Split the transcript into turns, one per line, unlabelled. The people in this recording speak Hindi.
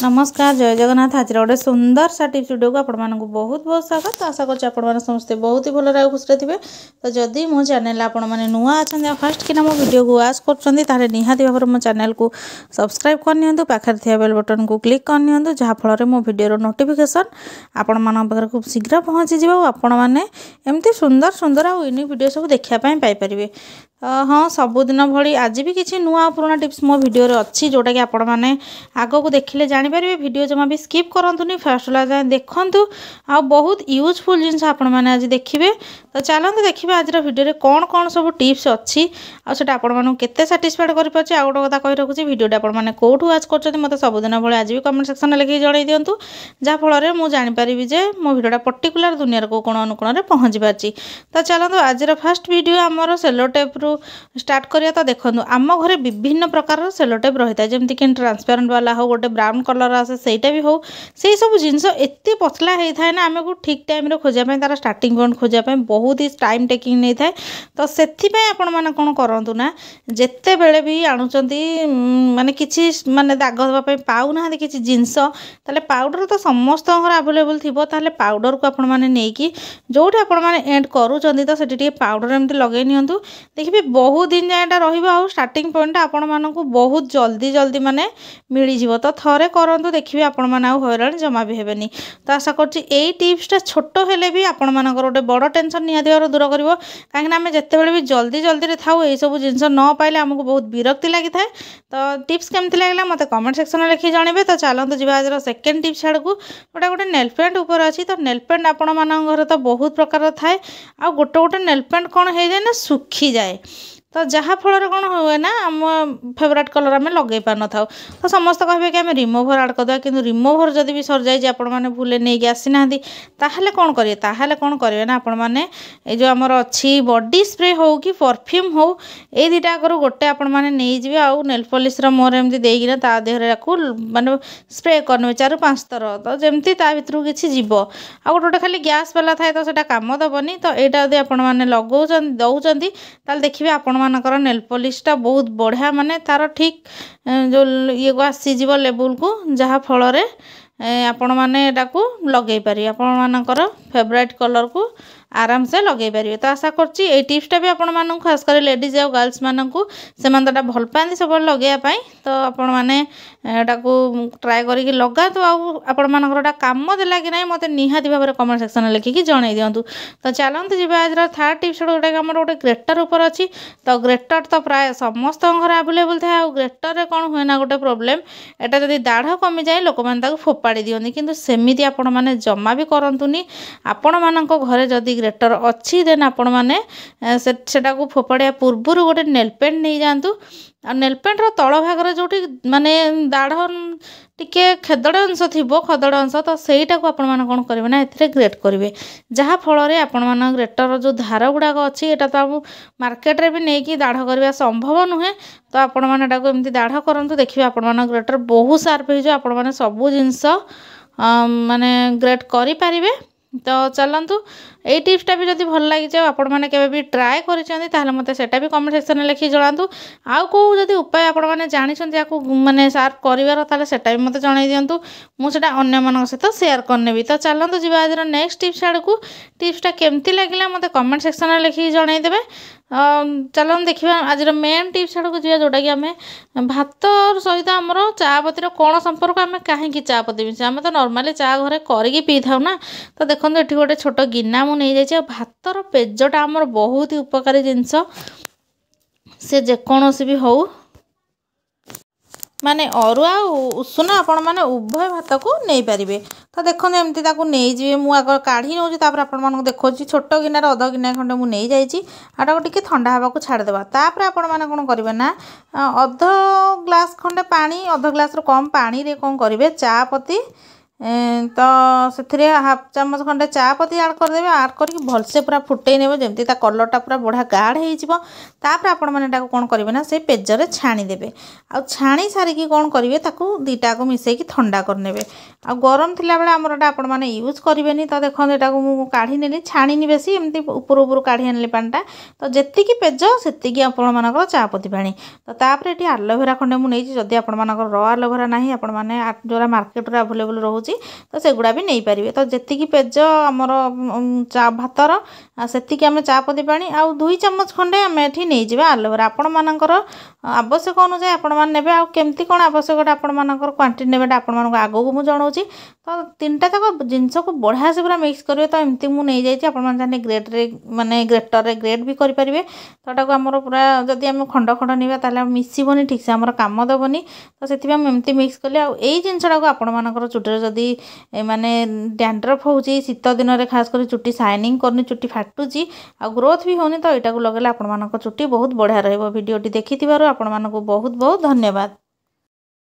नमस्कार जय जगन्नाथ। आज गोटे सुंदर सा टिप्स वीडियो को आपण मानक बहुत बहुत स्वागत। आशा कर समस्ते बहुत ही भल खुशी थे। तो जदि मो चैनल आपण मैंने नुआ अच्छा फर्स्ट कि मो वीडियो को वाच कर निहाती भाव मो चैनल को सब्सक्राइब करनी पाखे थी बेल बटन को क्लिक करनी जहाँफल मो वीडियो नोटिफिकेशन आपण मान पाखे खूब शीघ्र पहुँची जाओ। आपण मैंने एमती सुंदर सुंदर आ यूनिक वीडियो सब देखापी पाइपर। हाँ सबुदिन भली आज भी किसी नुआ पुराना टिप्स मो वीडियो रे अच्छी जोटा कि आपण मैंने आग को देखिले जानीपारे। वीडियो जमा भी स्किप करंतुनी फास्ट जाए देखंतु आ बहुत यूजफुल जिनस आपण मैंने आज देखिए। तो चलते देखिए आज वीडियो रे कौन कौन सब टिप्स अच्छी आटा आपण मानू केते साटिस्फाइड कर पारे। आ गोटे कथा कही रखुची वीडियो आपण मैंने कौटू वाच कर मत सबुदिन भाई आज भी कमेंट सेक्शन में लिखिक जन दिंतु जहाँफल मुझे जानीपारि जे मो वीडियोटा पर्टिकुलर दुनिया को कौन अनुकोण पहुँची पार्टी। तो चलते आज फास्ट वीडियो आमर सेलो टेप रु स्टार्ट करिया। तो देखो आम घरे विभिन्न प्रकार सेलो टेप रही है जमीक ट्रांसपेरेंट वाला हो गोटे ब्राउन कलर आसे सहीटा भी हो से सब जिनस एत पतला होता है ना आम को ठीक टाइम खोजापी तार स्टार्टिंग पॉइंट खोजापी बहुत ही टाइम टेकिंग नहीं थाए। तो से आपण मैंने कौन करूँ ना जिते बड़े भी आणुचंती माने किसी माने दाग देवाई पाऊना किसी जिनस ताले पाउडर तो समस्त आवेलेबल थी। ताले पाउडर को आपण मैंने नहीं जोटी आपण मैंने एंड करूँ तो से पाउडर एमती लगे नियंतु देखिए बहुत दिन जाए रहा स्टार्टिंग पॉइंट आपण मानक बहुत जल्दी जल्दी माने मिल जाव। तो थरे करंतु देखिए आपण मैंने हैरान जमा भी हेबेनी। तो आशा करछि एई टिप्सटा छोट हेले भी आपण मानकर गोटे बड़ टेंशन निहाती भाव दूर करिवो। काहेकि आमे जत्ते बेले भी जल्दी जल्दी रे थाउ एई सब जिंस न पाइले हमको बहुत विरक्ति लागि थाए। तो टिप्स केमती लागला मते कमेंट सेक्शन में लिखि जणेबे। तो चलंतु जिबा आज सेकंड टिप्स छाड़ को गोटे नेल पेंट ऊपर अछि। तो नेल पेंट आपण मानक घर तो बहुत प्रकार थाए आ गोटे गोटे नेल पेंट कौन हो जाए ना सुखी जाए। तो जहाँ फल कौन हुए ना आम फेवरेट कलर आम लगे पार न था। तो समस्त कहे कि आम रिमूभर आड करदे कि रिमूभर जब भी सर जाए आपण मैंने भूले नहीं कि आसी ना ताहले कौन करेंगे ताहले कौन करेंगे ना आपण मैंने ये जो आमर अच्छी बॉडी स्प्रे हो कि परफ्यूम हो ये दुटा आगर गोटे आपण मैंने नहीं जी आउ नेल पॉलिश मोर एमती देना ता देहरे को माने स्प्रे करने 4-5 थर। तो जमती ता भीतर किसी जीव आ गोटे गोटे खाली गैस वाला थाए तो कम दबनी। तो यहाँ जब आपण मैंने लगौ दौरान ताल देखिए आपण मानकर नेल पॉलिशटा बहुत बढ़िया माने तार ठीक जो ये को आसीज लेवल को जहाँ फल आपण मैंने लगे पारे आपण मानकर फेवरेट कलर को आराम से लगे पारे। तो आशा करछि ए टिप्सटा भी आपण मानक खास कर लेडीज आ गर्ल्स मानक से भल पाती सब लगेवाई। तो आपण मैंने ट्राए करके लगा तो आपण मानकर काम देला कि नहीं मत निहाती भाव में कमेंट सेक्शन में लिखिकी जन दिंतु। तो चलते जी आज थर्ड टिप्स जोटा कि गोटे ग्रेटर ऊपर अच्छी। तो ग्रेटर तो प्राय समस्त घर आवेलेबल थाए आ ग्रेटर रे कौन हुए ना गोटे प्रोब्लेम एटा जदि दाढ़ कमी जाए लोक मैंने फोपाड़ी दिखती किंतु सेमिति आपण मैंने जमा भी करंतुनी। आपण मानक घरे जदि ग्रेटर अच्छी देन आपण मैंने सेटा को फोपाड़िया पूर्वर गोटे नेल पेंट नहीं जातु। नेल पेंट रो तल भाग जो माने दाढ़ टिके खेदड़ अंश थी खदड़ अंश तो सहीटा को आपण मैंने कौन करेंगे ना ए ग्रेट करेंगे जहाँ फल आपण मान ग्रेटर जो धार गुड़ाक अच्छी यहाँ तो आप मार्केट रे भी नहीं कि दाढ़ करवा संभव नुहे। तो आपण मैंने एमती दाढ़ करूँ देखिए आपण मान ग्रेटर बहुत सार्प हो आपण मैंने सबू जिनस माने ग्रेट करें। तो चलतु ये टिप्सटा भी जब भल लगी जाए आपण मैंने केवे भी ट्राए कर मत सेटा भी कमेंट सेक्शन में लिखि जणातु। आउ को जदि उपाय आपण मैंने जानिछन्ती याकू माने सार्प करिवार ताले सेटा भी मते जणाई दियंतु मु सेटा अन्य मानक सहित शेयर करनेबी। तो चलतु जी आज नेक्स्ट टिप्स आड़ को टिप्सटा केमती लगिला मते कमेंट सेक्शन में लिखि जणाई देबे। चलो देखिए आज मेन टिप्स आड़ को जी जोटा कि आम भात सहित आमर चा पतिर कौन संपर्क आम कहीं चा पति मिसे आम तो नॉर्मली चा घरे करके पी था ना। तो देखो ये गोटे छोट गिना मुझे नहीं जाइए भातर पेजटा आमर बहुत ही उपकारी जिनस से जेकोसी भी हो माने अरुआ उषुना आपण मैंने उभय भात को नहीं पारे। तो देखो एमती नहीं जी मुझे आग काढ़ी नौ आपण मानक देखो छोट गिनार अध गिना खंडे मुझे नहीं जाइए आटा टी ठंडा हवा को छाड़देवा। तापर आपण मैंने कौन करेंगे ना अध ग्लास खंडे पानी अध ग्लास कम पानी रे कौन करेंगे चा पत्ती तो से हाफ चामच खंडे चापत्ती आड करदे आड करके भलसे पूरा फुटई ने जमी कलरटा पूरा बढ़िया गाढ़ होपर आपण मैंने कौन करेंगे ना से पेजरे छाणीदे आ छाणी सारिकी कौन करेंगे दुईटा को मिसेक ठंडा करने आ गरम थिला बेले आमर आपण मैंने यूज करेंगे तो देखो यहाँ मुझे काढ़ी नेली छाणीनी बेसी एमती उपर उपर काढ़ी आनली पानीटा तो जी पेज से आपण मानकर चापत्ती पानी तो तापर ये आलोवेरा खंडे मुझे जदि आपण मानकर र आलोवेरा ना आपण मैंने जो मार्केट रे अवेलेबल रोचे तो सेगुड़ा भी नहीं पारे तो जी पेज आमर भातर से आम चापत्ती पानी आ 2 चामच खंडे आम ये नहीं आलोवेरा आपण मानकर आवश्यक अनुसार आपण मैंने ने केमती कौन आवश्यक आपण मानकर क्वांटिटी ने आपण मानक आगू मुझे जनाऊँगी तो 3टा तक जिनस को बढ़िया से पूरा मिक्स करेंगे तो एमती मुझे जाइए आपने ग्रेड्रे माने ग्रेटर रे ग्रेड भी करेंगे तो आमर पूरा जदि आम खंड खंड ना मिसबनी ठीक से आम कम देवनी तो से एमती मिक्स कले आई जिनसा को आपण मानकर चुटी जदि माने डैंड्रफ हो शीत दिन में खास कर चुटी शाइनिंग करनी चुटी फाटुची आ ग्रोथ भी होनी तो यहाँ लगेगा आपण मानक चुटी बहुत बढ़िया रहिबो। वीडियोटी देखि आपण मानक बहुत बहुत धन्यवाद।